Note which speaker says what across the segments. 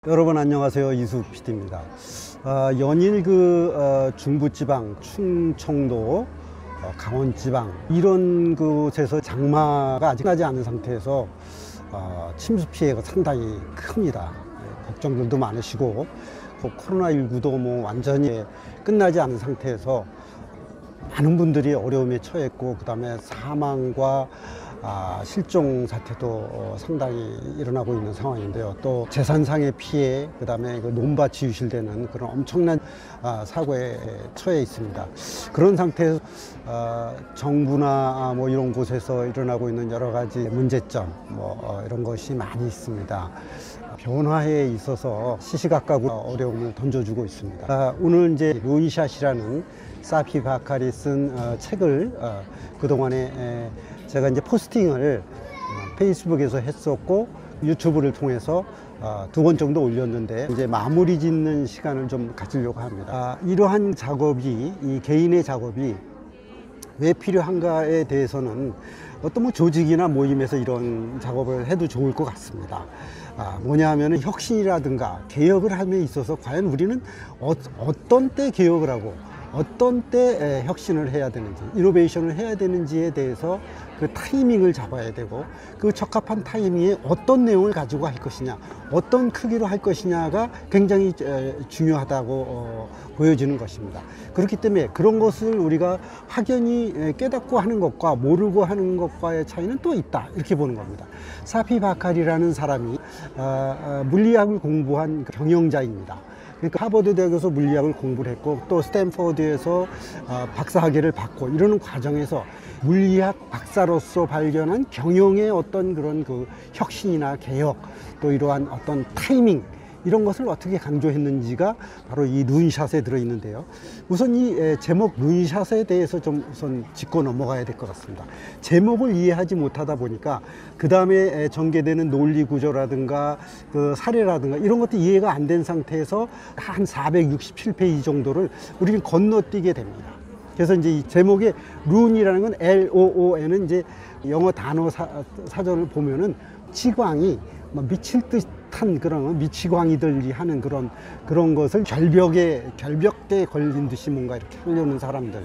Speaker 1: 여러분 안녕하세요. 이수욱 PD입니다. 연일 중부지방, 충청도, 강원지방 이런 곳에서 장마가 아직 나지 않은 상태에서 침수 피해가 상당히 큽니다. 걱정들도 많으시고 코로나19도 완전히 끝나지 않은 상태에서 많은 분들이 어려움에 처했고, 그 다음에 사망과 실종 사태도 상당히 일어나고 있는 상황인데요. 또 재산상의 피해, 그 다음에 논밭이 유실되는 그런 엄청난 사고에 처해 있습니다. 그런 상태에서 정부나 이런 곳에서 일어나고 있는 여러 가지 문제점 이런 것이 많이 있습니다. 변화에 있어서 시시각각 어려움을 던져주고 있습니다. 오늘 이제 룬샷이라는 사피 바칼이 쓴 책을 그동안에 제가 이제 포스팅을 페이스북에서 했었고, 유튜브를 통해서 2번 정도 올렸는데, 이제 마무리 짓는 시간을 좀 가지려고 합니다. 이러한 작업이, 이 개인의 작업이 왜 필요한가에 대해서는 어떤 조직이나 모임에서 이런 작업을 해도 좋을 것 같습니다. 뭐냐 하면은 혁신이라든가 개혁을 함에 있어서 과연 우리는 어떤 때 개혁을 하고 어떤 때 혁신을 해야 되는지, 이노베이션을 해야 되는지에 대해서 그 타이밍을 잡아야 되고, 그 적합한 타이밍에 어떤 내용을 가지고 할 것이냐, 어떤 크기로 할 것이냐가 굉장히 중요하다고 보여지는 것입니다. 그렇기 때문에 그런 것을 우리가 확연히 깨닫고 하는 것과 모르고 하는 것과의 차이는 또 있다, 이렇게 보는 겁니다. 사피 바칼이라는 사람이 물리학을 공부한 경영자입니다. 그러니까 하버드 대학에서 물리학을 공부를 했고, 또 스탠퍼드에서 박사학위를 받고, 이러는 과정에서 물리학 박사로서 발견한 경영의 어떤 그런 혁신이나 개혁, 또 이러한 어떤 타이밍, 이런 것을 어떻게 강조했는지가 바로 이 룬샷에 들어있는데요. 우선 이 제목 룬샷에 대해서 좀 우선 짚고 넘어가야 될 것 같습니다. 제목을 이해하지 못하다 보니까 그 다음에 전개되는 논리 구조라든가 그 사례라든가 이런 것도 이해가 안 된 상태에서 한 467페이지 정도를 우리는 건너뛰게 됩니다. 그래서 이제 이 제목의 룬이라는 건 LOON은 이제 영어 단어 사전을 보면은 치광이 미칠 듯한 그런 미치광이들이 하는 그런 것을 결벽에 걸린 듯이 뭔가 이렇게 하려는 사람들,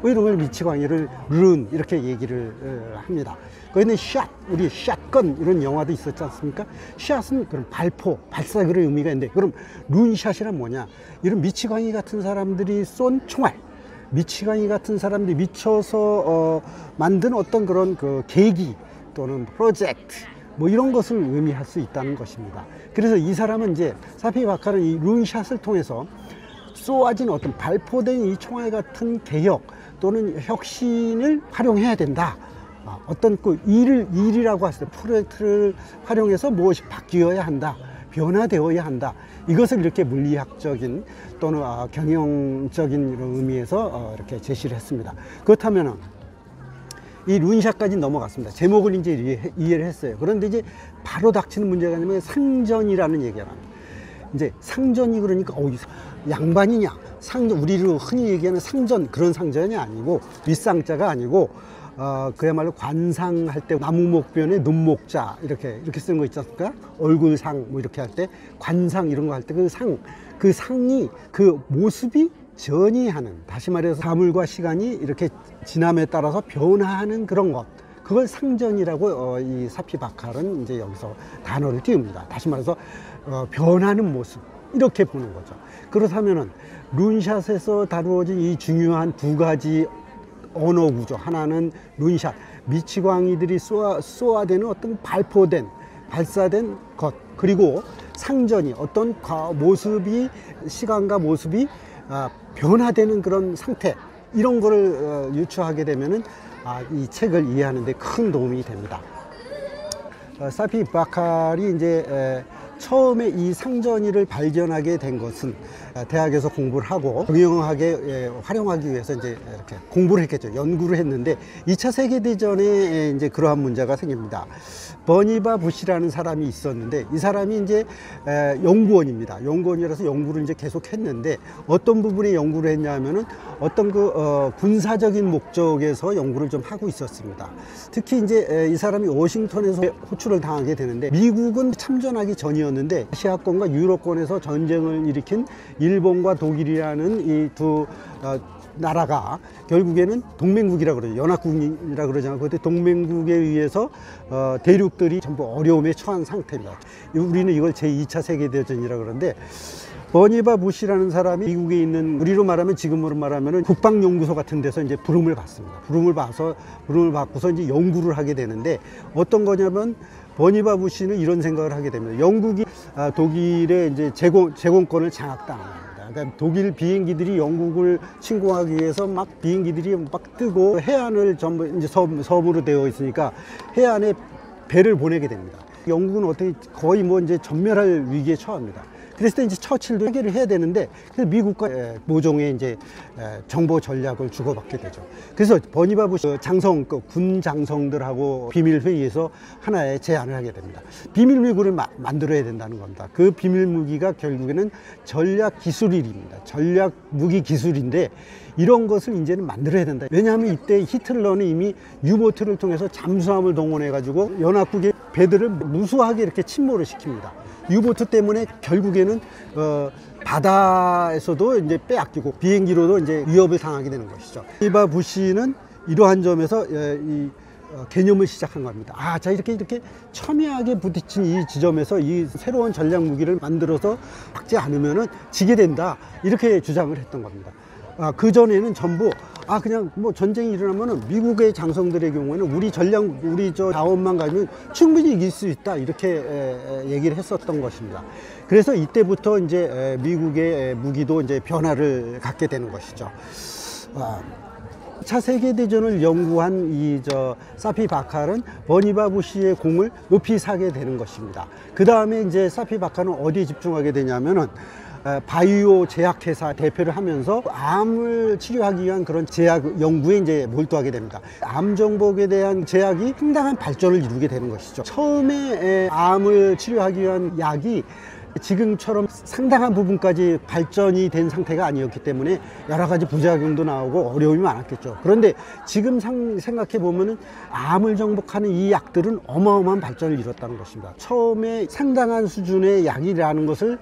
Speaker 1: 이런 걸 미치광이를 룬 이렇게 얘기를 합니다. 거기는 샷, 우리 샷건 이런 영화도 있었지 않습니까? 샷은 그런 발사 그런 의미가 있는데, 그럼 룬샷이란 뭐냐? 이런 미치광이 같은 사람들이 쏜 총알, 미치광이 같은 사람들이 미쳐서 만든 어떤 그런 계기 또는 프로젝트, 이런 것을 의미할 수 있다는 것입니다. 그래서 이 사람은 이제 사피 바칼은 이 룬샷을 통해서 쏘아진 어떤 발포된 이 총알 같은 개혁 또는 혁신을 활용해야 된다. 어떤 일이라고 했을 때 프로젝트를 활용해서 무엇이 바뀌어야 한다, 변화되어야 한다. 이것을 이렇게 물리학적인 또는 경영적인 이런 의미에서 이렇게 제시를 했습니다. 그렇다면은 이 룬샷까지 넘어갔습니다. 제목을 이제 이해를 했어요. 그런데 이제 바로 닥치는 문제가 뭐냐면 상전이라는 얘기가 나옵니다. 이제 상전이 그러니까 양반이냐, 상전, 우리로 흔히 얘기하는 상전, 그런 상전이 아니고, 윗상자가 아니고 그야말로 관상할 때 나무목변에 눈목자 이렇게 쓰는 거 있지 않습니까? 얼굴상 이렇게 할 때 관상 이런 거 할 때 그 상이 그 모습이 전이하는, 다시 말해서 사물과 시간이 이렇게 지남에 따라서 변화하는 그런 것, 그걸 상전이라고 이 사피 바칼은 이제 여기서 단어를 띄웁니다. 다시 말해서 변하는 모습, 이렇게 보는 거죠. 그렇다면은 룬샷에서 다루어진 이 중요한 두 가지 언어 구조, 하나는 룬샷, 미치광이들이 쏘아대는 어떤 발사된 것, 그리고 상전이 어떤 모습이, 시간과 모습이 변화되는 그런 상태, 이런 거를 유추하게 되면은 이 책을 이해하는 데 큰 도움이 됩니다. 사피 바칼이 이제 처음에 이 상전이를 발견하게 된 것은 대학에서 공부를 하고 경영학에 활용하기 위해서 이제 이렇게 공부를 했겠죠. 연구를 했는데 2차 세계대전에 이제 그러한 문제가 생깁니다. 버니바 부시라는 사람이 있었는데, 이 사람이 이제 연구원입니다. 연구원이라서 연구를 이제 계속 했는데, 어떤 부분에 연구를 했냐면은 어떤 군사적인 목적에서 연구를 좀 하고 있었습니다. 특히 이제 이 사람이 워싱턴에서 호출을 당하게 되는데, 미국은 참전하기 전이었는데 전쟁이었는데 아시아권과 유럽권에서 전쟁을 일으킨 일본과 독일이라는 이 두 나라가 결국에는 동맹국이라 그러죠. 연합국이라 그러잖아요. 그때 동맹국에 의해서 대륙들이 전부 어려움에 처한 상태입니다. 우리는 이걸 제2차 세계대전이라 그러는데 버니바 부시라는 사람이 미국에 있는, 우리로 말하면 지금으로 말하면 국방연구소 같은 데서 이제 부름을 받습니다. 부름을 받고서 이제 연구를 하게 되는데 어떤 거냐면 버니바 부시는 이런 생각을 하게 됩니다. 영국이 독일의 이제 제공권을 장악당합니다. 그러니까 독일 비행기들이 영국을 침공하기 위해서 막 비행기들이 막 뜨고 해안을 전부 이제 섬으로 되어 있으니까 해안에 배를 보내게 됩니다. 영국은 어떻게 거의 뭐 이제 전멸할 위기에 처합니다. 그랬을 때 이제 처칠도 해결을 해야 되는데, 그래서 미국과 모종의 이제 정보 전략을 주고받게 되죠. 그래서 버니바 부시 군 장성들하고 비밀 회의에서 하나의 제안을 하게 됩니다. 비밀 무기를 만들어야 된다는 겁니다. 그 비밀 무기가 결국에는 전략 기술입니다. 전략 무기 기술인데 이런 것을 이제는 만들어야 된다. 왜냐하면 이때 히틀러는 이미 유보트를 통해서 잠수함을 동원해 가지고 연합국의 배들을 무수하게 이렇게 침몰을 시킵니다. 유보트 때문에 결국에는 바다에서도 이제 빼앗기고 비행기로도 이제 위협을 당하게 되는 것이죠. 버니바 부시는 이러한 점에서 개념을 시작한 겁니다. 자, 이렇게 첨예하게 부딪힌 이 지점에서 이 새로운 전략 무기를 만들어서 막지 않으면은 지게 된다, 이렇게 주장을 했던 겁니다. 그 전에는 전부 그냥 뭐 전쟁이 일어나면은 미국의 장성들의 경우에는 우리 자원만 가지면 충분히 이길 수 있다, 이렇게 얘기를 했었던 것입니다. 그래서 이때부터 이제 미국의 무기도 이제 변화를 갖게 되는 것이죠. 차 세계대전을 연구한 사피 바칼은 버니바 부시의 공을 높이 사게 되는 것입니다. 그 다음에 이제 사피 바칼은 어디에 집중하게 되냐면은 바이오 제약회사 대표를 하면서 암을 치료하기 위한 그런 제약 연구에 이제 몰두하게 됩니다. 암 정복에 대한 제약이 상당한 발전을 이루게 되는 것이죠. 처음에 암을 치료하기 위한 약이 지금처럼 상당한 부분까지 발전이 된 상태가 아니었기 때문에 여러 가지 부작용도 나오고 어려움이 많았겠죠. 그런데 지금 생각해 보면은 암을 정복하는 이 약들은 어마어마한 발전을 이뤘다는 것입니다. 처음에 상당한 수준의 약이라는 것을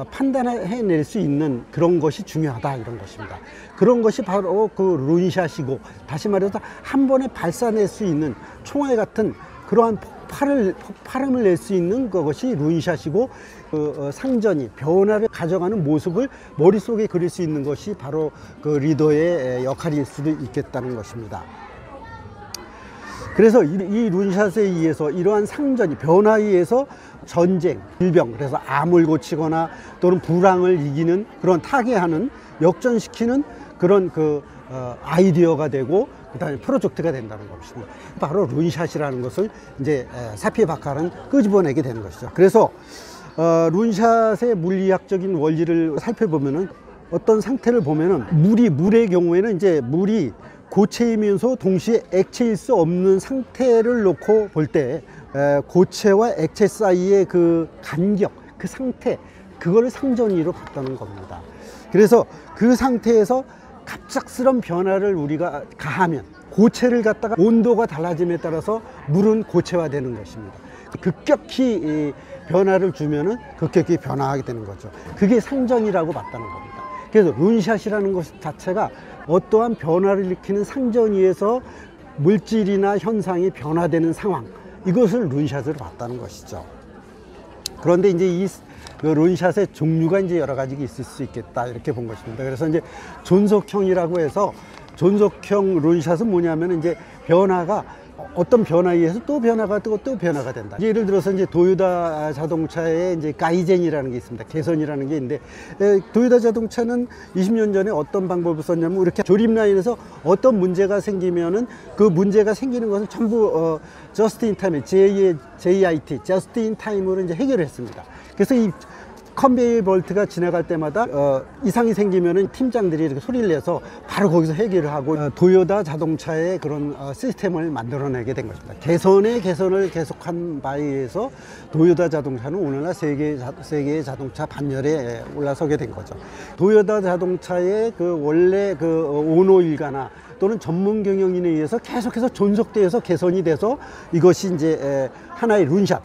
Speaker 1: 판단해낼 수 있는 그런 것이 중요하다, 이런 것입니다. 그런 것이 바로 그 룬샷이고, 다시 말해서 한 번에 발사낼 수 있는 총알 같은 그러한 폭발음을 낼 수 있는 그것이 룬샷이고, 상전이 변화를 가져가는 모습을 머릿속에 그릴 수 있는 것이 바로 그 리더의 역할일 수도 있겠다는 것입니다. 그래서 이 룬샷에 의해서 이러한 상전이 변화에 의해서 전쟁, 질병, 그래서 암을 고치거나 또는 불황을 이기는 그런 타개하는, 역전시키는 그런 아이디어가 되고 그다음에 프로젝트가 된다는 것입니다. 바로 룬샷이라는 것을 이제 사피 바칼은 끄집어내게 되는 것이죠. 그래서 룬샷의 물리학적인 원리를 살펴보면은, 어떤 상태를 보면은 물의 경우에는 이제 물이 고체이면서 동시에 액체일 수 없는 상태를 놓고 볼 때 고체와 액체 사이의 그 간격, 그 상태, 그거를 상전이로 봤다는 겁니다. 그래서 그 상태에서 갑작스런 변화를 우리가 가하면, 고체를 갖다가 온도가 달라짐에 따라서 물은 고체화되는 것입니다. 급격히 변화를 주면은 급격히 변화하게 되는 거죠. 그게 상전이라고 봤다는 겁니다. 그래서 룬샷이라는 것 자체가 어떠한 변화를 일으키는 상전위에서 물질이나 현상이 변화되는 상황, 이것을 룬샷으로 봤다는 것이죠. 그런데 이제 이 룬샷의 종류가 이제 여러 가지가 있을 수 있겠다, 이렇게 본 것입니다. 그래서 이제 존속형이라고 해서, 존속형 룬샷은 뭐냐면 이제 변화가 어떤 변화에 의해서 또 변화가 뜨고 또 변화가 된다. 예를 들어서 이제 도요타 자동차에 이제 가이젠이라는 게 있습니다. 개선이라는 게 있는데, 도요타 자동차는 20년 전에 어떤 방법을 썼냐면, 이렇게 조립 라인에서 어떤 문제가 생기면은 그 문제가 생기는 것을 전부 just in time, JIT, just in time으로 이제 해결을 했습니다. 그래서 이 컨베이어 벨트가 지나갈 때마다 이상이 생기면은 팀장들이 이렇게 소리를 내서 바로 거기서 해결을 하고 도요타 자동차의 그런 시스템을 만들어내게 된 것입니다. 개선을 계속한 바에 의해서 도요타 자동차는 오늘날 세계의 자동차 반열에 올라서게 된 거죠. 도요타 자동차의 그 원래 그 오너 일가나 또는 전문 경영인에 의해서 계속해서 존속되어서 개선이 돼서 이것이 이제 하나의 룬샷,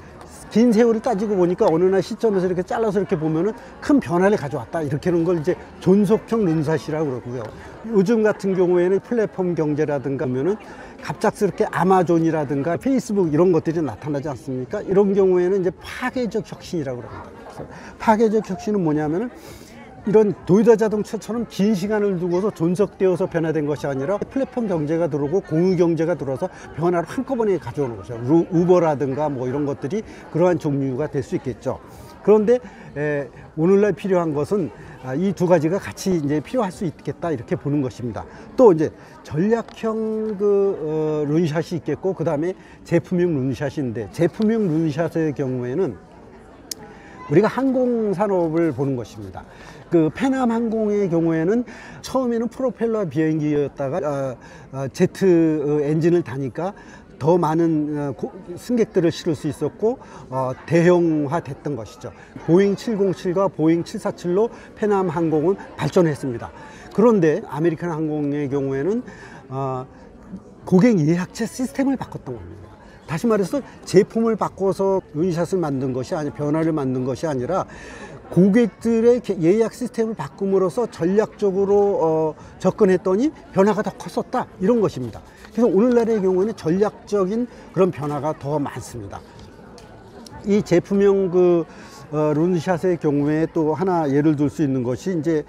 Speaker 1: 긴 세월을 따지고 보니까 어느 날 시점에서 이렇게 잘라서 이렇게 보면은 큰 변화를 가져왔다. 이렇게 하는 걸 이제 존속형 룬샷이라고 그러고요. 요즘 같은 경우에는 플랫폼 경제라든가 하면은 갑작스럽게 아마존이라든가 페이스북 이런 것들이 나타나지 않습니까? 이런 경우에는 이제 파괴적 혁신이라고 합니다. 그래서 파괴적 혁신은 뭐냐면은 이런 도요타 자동차처럼 긴 시간을 두고서 존속되어서 변화된 것이 아니라 플랫폼 경제가 들어오고 공유 경제가 들어서 변화를 한꺼번에 가져오는 거죠. 우버라든가 뭐 이런 것들이 그러한 종류가 될 수 있겠죠. 그런데 오늘날 필요한 것은 이 두 가지가 같이 이제 필요할 수 있겠다 이렇게 보는 것입니다. 또 이제 전략형 룬샷이 있겠고 그 다음에 제품형 룬샷인데 제품형 룬샷의 경우에는 우리가 항공산업을 보는 것입니다. 그 페남 항공의 경우에는 처음에는 프로펠러 비행기였다가 제트 엔진을 다니까 더 많은 승객들을 실을 수 있었고 대형화 됐던 것이죠. 보잉 707과 보잉 747로 페남 항공은 발전했습니다. 그런데 아메리칸 항공의 경우에는 고객 예약제 시스템을 바꿨던 겁니다. 다시 말해서 제품을 바꿔서 룬샷을 만든 것이 아니 변화를 만든 것이 아니라 고객들의 예약 시스템을 바꿈으로써 전략적으로 접근했더니 변화가 더 컸었다 이런 것입니다. 그래서 오늘날의 경우에는 전략적인 그런 변화가 더 많습니다. 이 제품형 룬샷의 경우에 또 하나 예를 들 수 있는 것이 이제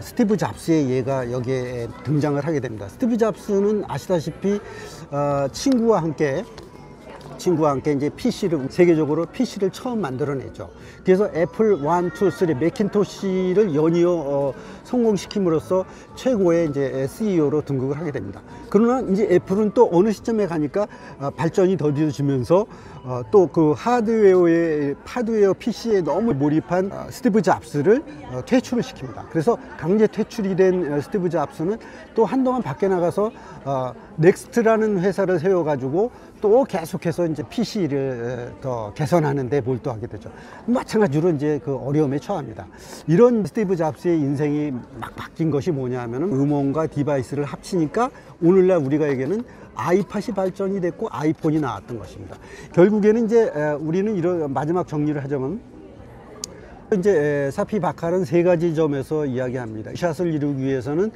Speaker 1: 스티브 잡스의 예가 여기에 등장을 하게 됩니다. 스티브 잡스는 아시다시피 친구와 함께 이제 PC를 세계적으로 PC를 처음 만들어내죠. 그래서 애플 1, 2, 3 맥킨토시를 연이어 성공시킴으로써 최고의 이제 CEO로 등극을 하게 됩니다. 그러나 이제 애플은 또 어느 시점에 가니까 발전이 더뎌지면서 또 그 하드웨어 PC에 너무 몰입한 스티브 잡스를 퇴출을 시킵니다. 그래서 강제 퇴출이 된 스티브 잡스는 또 한동안 밖에 나가서 넥스트라는 회사를 세워가지고 또 계속해서 이제 PC를 더 개선하는 데 몰두하게 되죠. 마찬가지로 이제 그 어려움에 처합니다. 이런 스티브 잡스의 인생이 막 바뀐 것이 뭐냐 하면은 음원과 디바이스를 합치니까 오늘날 우리가에게는 아이팟이 발전이 됐고 아이폰이 나왔던 것입니다. 결국에는 이제 우리는 이런 마지막 정리를 하자면 이제 사피 바칼은 세 가지 점에서 이야기합니다. 샷을 이루기 위해서는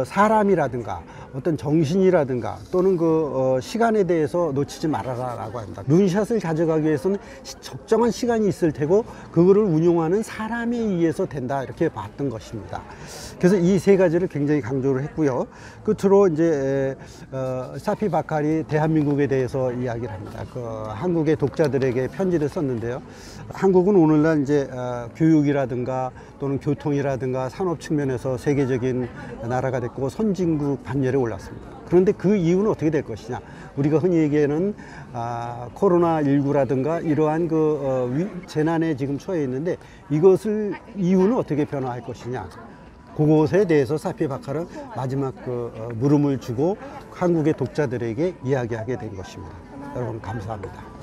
Speaker 1: 사람이라든가 어떤 정신이라든가 또는 그 시간에 대해서 놓치지 말아라라고 합니다. 룬샷을 가져가기 위해서는 적정한 시간이 있을 테고 그거를 운용하는 사람에 의해서 된다 이렇게 봤던 것입니다. 그래서 이 세 가지를 굉장히 강조를 했고요. 끝으로 이제 사피 바칼이 대한민국에 대해서 이야기를 합니다. 그 한국의 독자들에게 편지를 썼는데요. 한국은 오늘날 이제 교육이라든가 또는 교통이라든가 산업 측면에서 세계적인 나라가 됐고 선진국 반열에 올랐습니다. 그런데 그 이유는 어떻게 될 것이냐? 우리가 흔히 얘기하는 코로나19라든가 이러한 재난에 지금 처해 있는데 이유는 어떻게 변화할 것이냐? 그것에 대해서 사피 바칼은 마지막 물음을 주고 한국의 독자들에게 이야기하게 된 것입니다. 여러분 감사합니다.